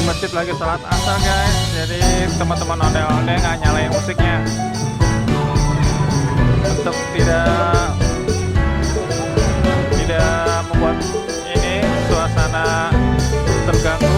Masjid lagi sholat asar guys, jadi teman-teman ondel-ondel nggak nyalain musiknya untuk tidak membuat ini suasana terganggu.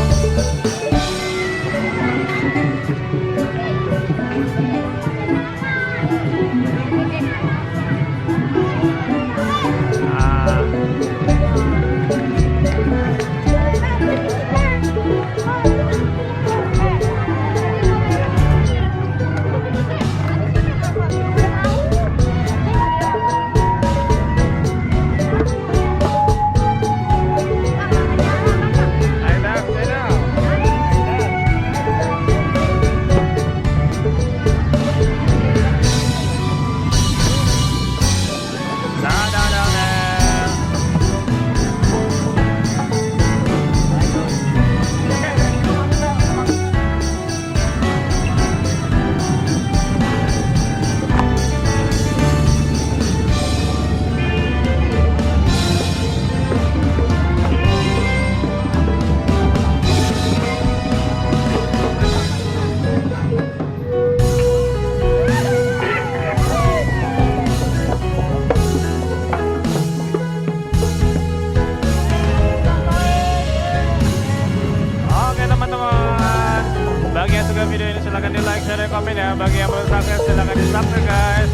Bagi yang suka video ini silahkan di like, share, dan komen ya. Bagi yang belum subscribe silahkan di subscribe guys.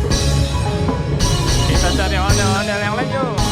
Kita cari ondel-ondel yang lanjut.